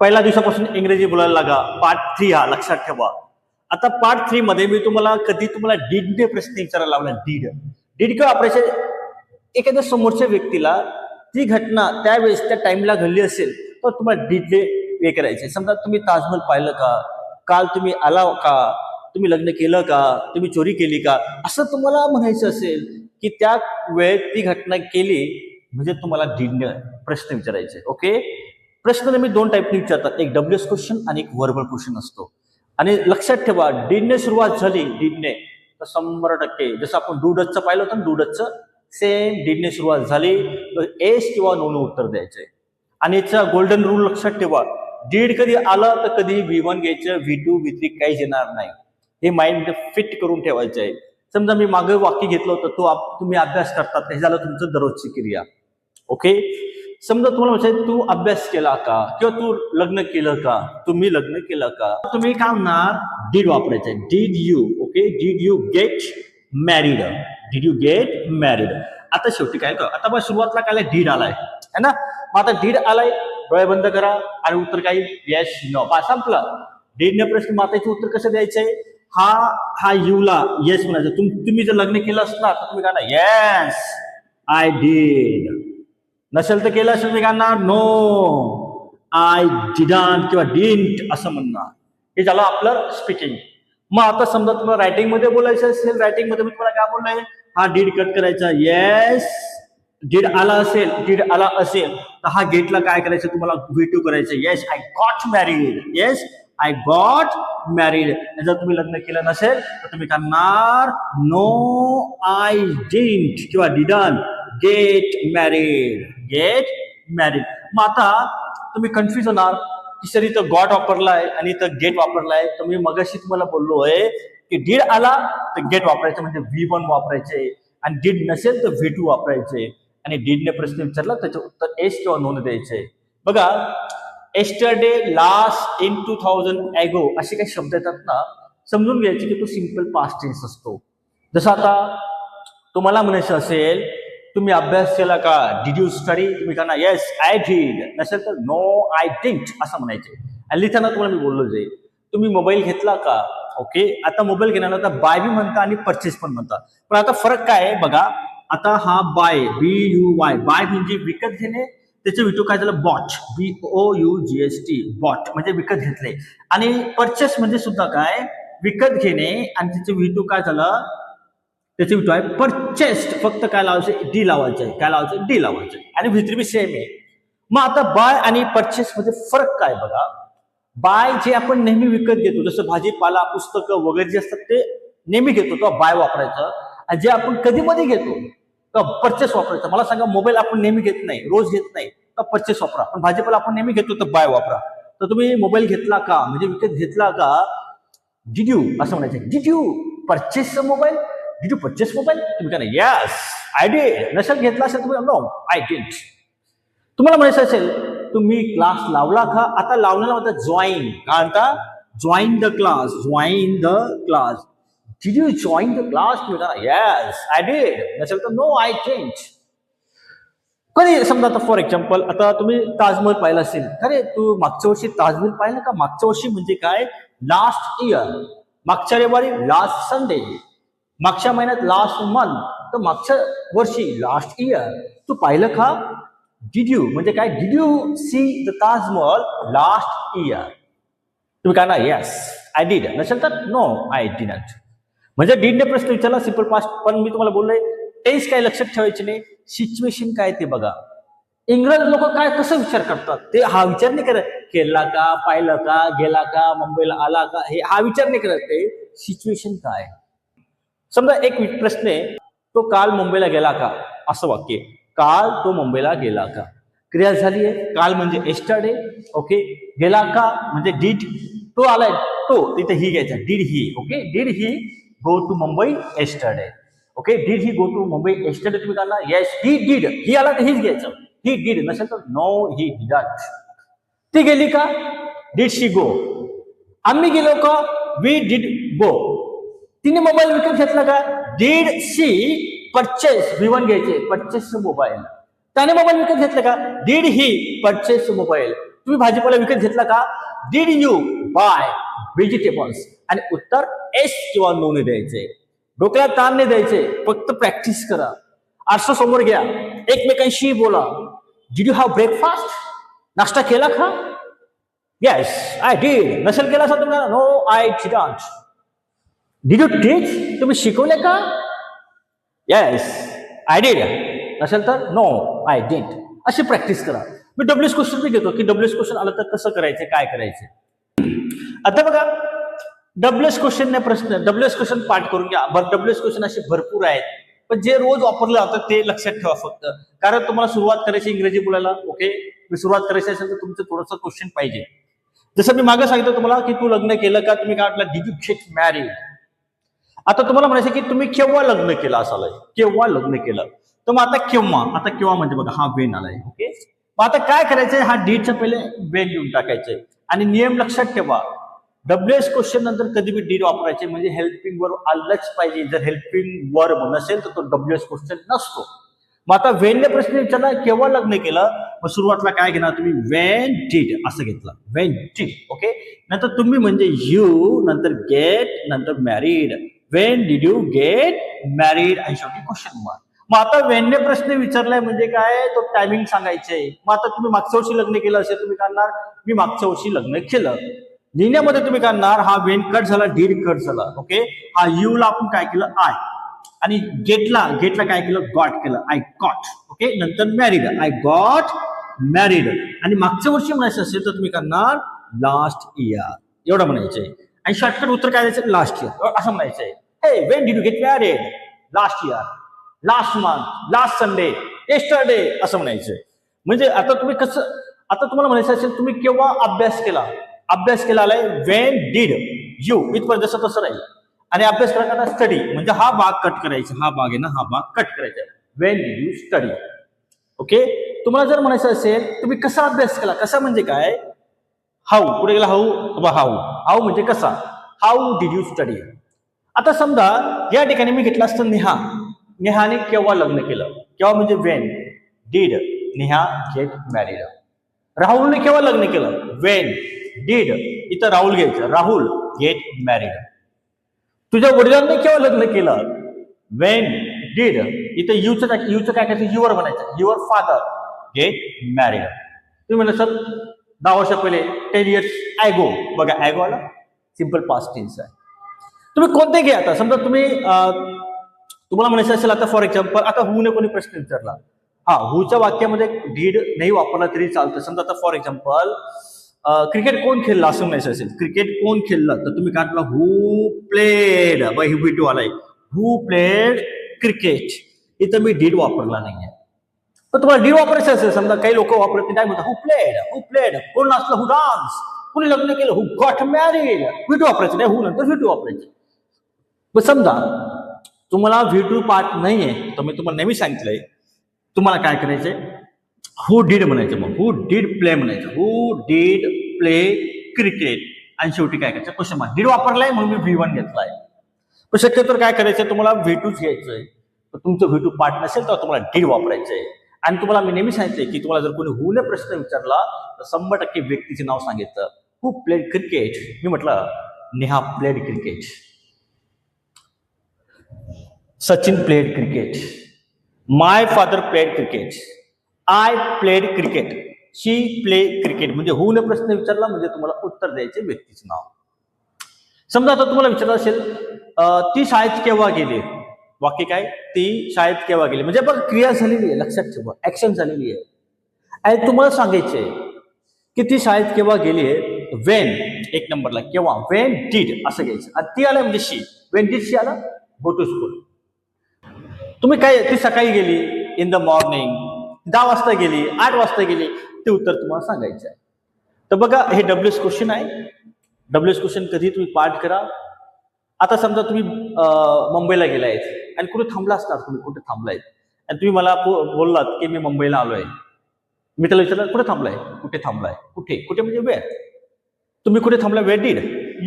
पहिल्या दिवसापासून इंग्रजी बोलायला लागा. पार्ट 3 हा लक्षात ठेवा. आता पार्ट 3 मध्ये मी तुम्हाला डीडने प्रश्न विचारायला लावला. डीड का वापरायचे? एखाद्या समोरच्या व्यक्तीला ती घटना त्यावेळेस त्या टाइमला घडली असेल तर तुम्हाला डीडने हे करायचे. समजा तुम्ही ताजमहल पाहिलं का, काल तुम्ही आला का, तुम्ही लग्न केलं का, तुम्ही चोरी केली का, असं तुम्हाला म्हणायचं असेल की त्या वेळेत ती घटना केली म्हणजे तुम्हाला डीडने प्रश्न विचारायचे. ओके, प्रश्न मी दोन टाईपने विचारतात, एक डब्ल्यूएस क्वेश्चन आणि एक वर्बल क्वेश्चन असतो. आणि लक्षात ठेवा, डीडने सुरुवात झाली डीडने तर 100% जसं आपण डूडचं पाहिलं होतं, डूडचं सेम डीडने सुरुवात झाली तर एस किंवा नो उत्तर द्यायचंय. आणि याचा गोल्डन रूल लक्षात ठेवा, डीड कधी आलं तर कधी V1 घ्यायचं, V2 V3 काहीच येणार नाही. हे माइंड फिट करून ठेवायचं आहे. समजा मी मागे वाक्य घेतलं होतं, तुम्ही अभ्यास करतात, हे झालं तुमचं दररोजची क्रिया. ओके, समजा तुम्हाला म्हणायचं तू अभ्यास केला का किंवा तू लग्न केलं का, तुम्ही लग्न केलं का, तुम्ही काय म्हणणार? डीड वापरायचंय. Did you. Okay, did you get married, did you get married. आता शेवटी काय का, आता सुरुवातला काय डीड आलाय है ना. मग आता डीड आलाय, डोळे बंद करा आणि उत्तर काय? Yes no. संपलं. डीडने प्रश्न माताचे उत्तर कसं द्यायचंय? हा यूला येस म्हणायचं. तुम्ही जर लग्न केलं असणार तर तुम्ही काय ना येस आय डीड. नसेल तर केलं असेल तुम्ही काय ना नो आय डिडंट किंवा डिंट असं म्हणणार. हे झालं आपलं स्पीकिंग. मग आता समजा तुम्हाला रायटिंग मध्ये बोलायचं असेल, रायटिंग मध्ये मी तुम्हाला काय बोललोय? हा डीड कट करायचा. येस डीड आला असेल तर हा गेटला काय करायचं? तुम्हाला V2 करायचं. Yes I got married. Yes I got married. जर तुम्ही लग्न केलं नसेल तर तुम्ही करणार नो आय डिंट किंवा didn't get married. Get married. मग आता तुम्ही कन्फ्युज होणार की सर इथं गॉट वापरलाय आणि इथं गेट वापरलाय. तर मी मगाशी तुम्हाला बोललोय की डीड आला तर गेट वापरायचं म्हणजे V1 वापरायचे, आणि डीड नसेल तर V2 वापरायचे. आणि डीडने प्रश्न विचारला त्याचं उत्तर एस किंवा नोंद द्यायचे. बघा, एस्टरडे, लास्ट, इन 2000, एगो असे काही शब्द येतात ना, समजून घ्यायचे की तो सिंपल पास्ट टेन्स असतो. जसं आता तुम्हाला म्हणायचं असेल तुम्ही अभ्यास केला का, डिड यू स्टडी, तुम्ही का ना येस आय डीड. नसेल तर नो आय डिडंट असं म्हणायचे. आणि लिहिताना तुम्हाला मी बोललो जे तुम्ही मोबाईल घेतला का. ओके, आता मोबाईल घेण्याला बाय बी म्हणता आणि परचेस पण म्हणता. पण आता फरक काय आहे बघा. आता हा बाय BUY, बाय म्हणजे विकत घेणे, त्याचं V2 काय झालं? बॉट, BOUGST, बॉट म्हणजे विकत घेतले. आणि परचेस म्हणजे सुद्धा काय? विकत घेणे, आणि त्याचं V2 काय झालं? त्याचे V2 आहे परचेस्ड. फक्त काय लावायचं? डी लावायचं आहे. काय लावायचं? डी लावायचं आहे. आणि V3 बी सेम आहे. मग आता बाय आणि परचेस मध्ये फरक काय बघा. बाय जे आपण नेहमी विकत घेतो, जसं भाजीपाला, पुस्तकं वगैरे जे असतात ते नेहमी घेतो तो बाय वापरायचं. आणि जे आपण कधी मध्ये घेतो तर परचेस वापरायचं. मला सांगा, मोबाईल आपण नेहमी घेत नाही, रोज घेत नाही, तर परचेस वापरा. पण भाजीपाला आपण नेहमी घेतो तर बाय वापरा. तर तुम्ही मोबाईल घेतला का म्हणजे विकत घेतला का, डिड यू असं म्हणायचं. Did you purchase mobile, did you purchase mobile. तुम्ही काय येस आय डिड. नसेल घेतला असेल तुम्ही नो आय डिड. तुम्हाला म्हणायचं असेल तुम्ही क्लास लावला का. आता लावण्याला म्हणतात जॉईन. काय म्हणता? Join the class, join the class. Did you join the class? Yes, I did. नसेल तर no, I didn't. कधी समजा आता फॉर एक्झाम्पल, आता तुम्ही ताजमहल पाहिला असेल. अरे तू मागच्या वर्षी ताजमहल पाहिलं का? मागच्या वर्षी म्हणजे काय? Last year. मागच्या रविवारी लास्ट संडे. मागच्या महिन्यात लास्ट मंथ. तर मागच्या वर्षी लास्ट इयर. तू पाहिलं का? डिड यू म्हणजे काय? Did you see the Taj Mahal last year. तुम्ही काय ना येस आय डिड. नसेल तर नो आय डिडंट. म्हणजे डीडने प्रश्न विचारला सिंपल पास्ट. पण मी तुम्हाला बोललोय टेन्स काय लक्षात ठेवायचे नाही, सिच्युएशन काय ते बघा. इंग्रज लोक काय कसं विचार करतात ते हा विचार नाही करत. केला का, पाहिलं का, गेला का, मुंबईला आला का, हे हा विचार नाही करत. ते सिच्युएशन काय. समजा एक प्रश्न आहे, तो काल मुंबईला गेला का, असं वाक्य. काल तो मुंबईला गेला का, क्रिया झाली आहे. काल म्हणजे एस्टरडे. ओके, गेला का म्हणजे डीड. तो आलाय तो, तिथे ही घ्यायचा did he. Okay, did he go to Mumbai yesterday. Okay, did he go to Mumbai yesterday? तुम्ही काय ना yes he did. ही आला तर हीच घ्यायचं. He did. नसेल तर no he didn't. ती गेली का? Did she go? आम्ही गेलो का? We did go. तिने मोबाईल विकत घेतला का? Did she purchase? V1 घ्यायचे. Purchase mobile. त्याने मोबाईल विकत घेतला का? Did he purchase mobile? तुम्ही भाजीपाला विकत घेतला का? Did you buy vegetables? आणि उत्तर एस किंवा नो ने द्यायचे. डोक्याला ताण नाही द्यायचे, फक्त प्रॅक्टिस करा. आरसा समोर घ्या, एकमेकांशी बोला. Did you have breakfast? नाश्ता केला का? Yes I did. नसेल केला असेल तुम्हाला, no I didn't. Did you teach? तुम्ही शिकवले का? Yes I did. नसेल तर नो आय डिड. अशी प्रॅक्टिस करा. मी डब्ल्यूएस क्वेश्चन बी घेतो की डब्ल्यूएस क्वेश्चन आलं तर कसं करायचं, काय करायचं. आता बघा, डब्ल्यूएस क्वेश्चन प्रश्न, डब्ल्यूएस क्वेश्चन पाठ करून घ्या. डब्ल्यूएस क्वेश्चन असे भरपूर आहेत, पण जे रोज वापरलं जातं ते लक्षात ठेवा फक्त. कारण तुम्हाला सुरुवात करायची इंग्रजी बोलायला, ओके. मी सुरुवात करायची असेल तर तुमचं थोडंसं क्वेश्चन पाहिजे. जसं मी मागे सांगितलं तुम्हाला की तू लग्न केलं का? तुम्ही काय म्हटलं? Did you get married? आता तुम्हाला म्हणायचं की तुम्ही केव्हा लग्न केलं असाल, केव्हा लग्न केलं. तर मग आता केव्हा म्हणजे बघा हा वेन आलाय, ओके. मग आता काय करायचंय? हा डीडच्या पहिले वेन लिहून टाकायचंय. आणि नियम लक्षात ठेवा, डब्ल्यूएस क्वेश्चन नंतर कधी बी डीड वापरायचे, म्हणजे हेल्पिंग वर्ब आलंच पाहिजे. जर हेल्पिंग वर्ब नसेल तर तो डब्ल्यूएस क्वेश्चन नसतो. मग आता वेनने प्रश्न विचारला केव्हा लग्न केलं, मग सुरुवातीला काय घेणार तुम्ही? वेन डीड असं घेतलं, वेन डीड, ओके. नंतर तुम्ही म्हणजे यू, नंतर गेट, नंतर married. Wien did you get married? आणि शेवटी क्वेश्चन मार्क. मग आता वेनने प्रश्न विचारलाय म्हणजे काय? तो टायमिंग सांगायचंय. मग आता तुम्ही मागच्या वर्षी लग्न केलं असेल, तुम्ही काढणार मी मागच्या वर्षी लग्न केलं. लिहिण्यामध्ये तुम्ही काढणार हा वेन कट झाला, डीड कट झाला, ओके. हा यू ला आपण काय केलं? आय. आणि गेटला काय केलं? गॉट केलं, आय गॉट, ओके. नंतर मॅरीड, आय गॉट मॅरीड. आणि मागच्या वर्षी म्हणायचं असेल तर तुम्ही करणार लास्ट इयर, एवढं म्हणायचंय. आणि शॉर्टकट उत्तर काय द्यायचं? लास्ट इयर असं म्हणायचंय. हे Wien did you get married? Last year, last month, last Sunday, yesterday असं म्हणायचंय. म्हणजे आता तुम्ही कसं, आता तुम्हाला म्हणायचं असेल तुम्ही केव्हा अभ्यास केला. अभ्यास केला आलाय वेन डिड यू, इथपर्यंत जसं तसं राहील. आणि अभ्यास करायचा स्टडी, म्हणजे हा भाग कट करायचा, हा भाग आहे ना, हा भाग कट करायचा. Wien did you study, okay. तुम्हाला जर म्हणायचं असेल तुम्ही कसा अभ्यास केला, कसा म्हणजे काय? हाऊ, पुढे गेला हाऊ, हाऊ म्हणजे कसा. How did you study. आता समजा या ठिकाणी मी घेतला असतं नेहा. नेहाने केव्हा लग्न केलं? केव्हा म्हणजे when did Neha get married. राहुलने केव्हा लग्न केलं? वेन डिड, इथं राहुल घ्यायचं, राहुल गेट मॅरीड. तुझ्या वडिलांनी केव्हा लग्न केलं? वेन डिड, इथं युचं काय करायचं? युअर म्हणायचं, युअर फादर गेट मॅरीड. तुम्ही म्हणलं सर 10 वर्ष पहिले, 10 years ॲगो. बघा ॲगो आला, सिम्पल पास्ट टेन्स आहे. तुम्ही कोणते घ्या. आता समजा तुम्ही तुम्हाला म्हणायचं असेल आता फॉर एक्झाम्पल, आता हूने कोणी प्रश्न विचारला, हा हूच्या वाक्यामध्ये डीड नाही वापरला तरी चालतं. समजा आता फॉर एक्झाम्पल क्रिकेट कोण खेळला असं म्हणायचं असेल, क्रिकेट कोण खेळलं, तर तुम्ही काय म्हटलं? हू प्लेड. बाय टू आलाय, हू प्लेड क्रिकेट. इथं मी डीड वापरला नाहीये. तर तुम्हाला डीड वापरायचं असेल, समजा काही लोक वापरत नाही, काय म्हणतात? हू प्लेड. कोण नाचलं? हू डान्स. कोणी लग्न केलं? हू गॉट मॅरीड. व्ही2 वापरायचं नाही, हू नंतर व्ही2 वापरायचं. पण समजा तुम्हाला व्ही2 पार्ट नाहीये, तर मी तुम्हाला नेहमी सांगितलंय तुम्हाला काय करायचंय? हू डीड म्हणायचं, मग हू डीड प्ले म्हणायचं, हू डीड प्ले क्रिकेट. आणि शेवटी काय करायचं? Question mark. डीड वापरलाय म्हणून मी व्ही1 घेतलाय. पण शक्यतो काय करायचं? तुम्हाला व्ही2 घ्यायचंय. तर तुमचं व्ही2 पार्ट नसेल तर तुम्हाला डीड वापरायचंय. आणि तुम्हाला मी नेहमी सांगितलंय की तुम्हाला जर कोणी हूने प्रश्न विचारला तर 100% व्यक्तीचे नाव सांगितलं. हू प्लेड क्रिकेट? मी म्हटलं Neha played cricket, Sachin played cricket, my father played cricket, I played cricket, she play cricket. म्हणजे हूने प्रश्न विचारला म्हणजे तुम्हाला उत्तर द्यायचे व्यक्तीचे नाव. समजा आता तुम्हाला विचारलं असेल ती शाळेत केव्हा गेली? वाक्य काय? ती शाळेत केव्हा गेली, म्हणजे बघ क्रिया झालेली आहे, लक्षात ठेवा, ऍक्शन झालेली आहे. आणि तुम्हाला सांगायचंय की ती शाळेत केव्हा गेली आहे. वेन एक नंबरला, केव्हा, वेन डीड असं घ्यायचं. आणि ती आलं म्हणजे शी, वेन डीड शी आला, गो टू स्कूल. तुम्ही काय, ती सकाळी गेली, इन द मॉर्निंग, 10 वाजता गेली, 8 वाजता गेली, ते उत्तर तुम्हाला सांगायचं आहे. तर बघा हे डब्ल्यूएस क्वेश्चन आहे. डब्ल्यूएस क्वेश्चन कधी तुम्ही पाठ करा. आता समजा तुम्ही मुंबईला गेलायत आणि कुठे थांबला असणार, तुम्ही कुठे थांबलायत आणि तुम्ही मला बोललात की मी मुंबईला आलोय. मी त्याला विचारलं कुठे थांबलाय, कुठे थांबलाय, कुठे म्हणजे वेळ. तुम्ही कुठे थांबलाय? वेर डीड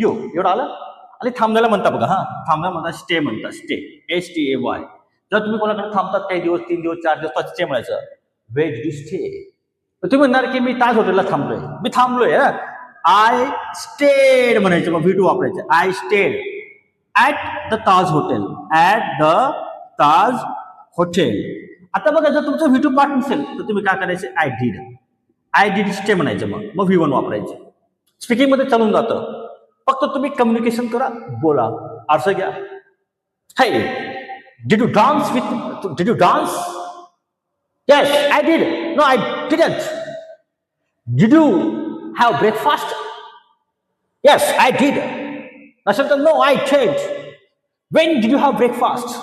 यू, एवढं आलं. आणि थांबण्याला म्हणता बघा, हा थांबण्याला म्हणता स्टे म्हणता, स्टे, STAY. जर तुम्ही कोणाकडे थांबतात काही दिवस, 3 दिवस, 4 दिवस, स्टे म्हणायचं, वेर डीड यू स्टे. तर तुम्ही म्हणणार की मी ताज हॉटेलला थांबलोय. मी थांबलोय. आय स्टेड म्हणायचं, मग V2 वापरायचं. I stayed at the Taj hotel. At the Taj hotel. आता बघा, जर तुमचं V2 पाठ नसेल तर तुम्ही काय करायचं, आय डिड स्टे म्हणायचं. मग V1 वापरायचं. स्पीकिंग मध्ये चालून जातं. फक्त तुम्ही कम्युनिकेशन करा, बोला, आरसा घ्या. Hey, did you dance? Yes, I did. No, I didn't. Did you have breakfast? Yes, I did. नसेल तर no, I did. When did you have breakfast?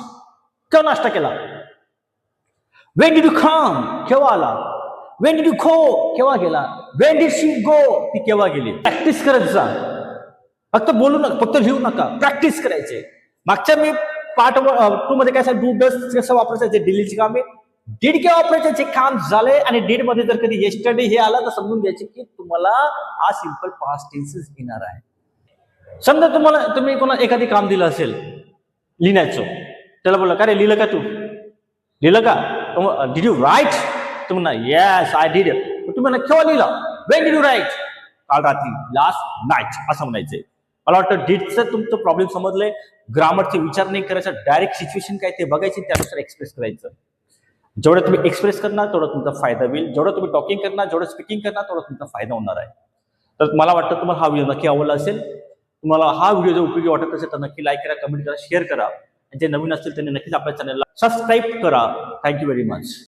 केव्हा नाश्ता केला? When did you come? केव्हा आला? When did you go? केव्हा गेला? When did she go? ती केव्हा गेली? प्रॅक्टिस करत जा. फक्त बोलू नका, फक्त लिहू नका, प्रॅक्टिस करायचे. मागच्या मी पार्ट 2 मध्ये काय डू डस कसं वापरायचं, डिलीटची कामे. डीड केव्हा वापरायचं, जे काम झालंय. आणि डीड मध्ये जर कधी येस्टरडे हे आलं तर समजून घ्यायचे की तुम्हाला हा सिंपल पास्ट टेन्सेस येणार आहे. समजा तुम्ही कोणा एखादी काम दिलं असेल लिहिण्याचं, त्याला बोला, का रे लिहिलं का, तू लिहिलं का, डिड यू राईट? तुम्ही म्हणा येस आय डिड. तुम्ही म्हणा केव्हा लिहिलं, वेन डिड यू राईट? काल रात्री, लास्ट नाईट असं म्हणायचंय. मला वाटतं डीडचं तुमचं प्रॉब्लेम समजलंय. ग्रामरचे विचार नाही करायचा, डायरेक्ट सिच्युएशन काय ते बघायची, त्यानुसार एक्सप्रेस करायचं. जेवढं तुम्ही एक्सप्रेस करणार तेवढा तुमचा फायदा होईल. जेवढं तुम्ही टॉकिंग करणार, जेवढं स्पीकिंग करणार, तेवढा तुमचा फायदा होणार आहे. तर मला वाटतं तुम्हाला हा व्हिडिओ नक्की आवडला असेल. तुम्हाला हा व्हिडिओ जर उपयोगी वाटत असेल तर नक्की लाईक करा, कमेंट करा, शेअर करा. आणि जे नवीन असतील त्यांनी नक्कीच आपल्या चॅनलला सबस्क्राईब करा. Thank you very much.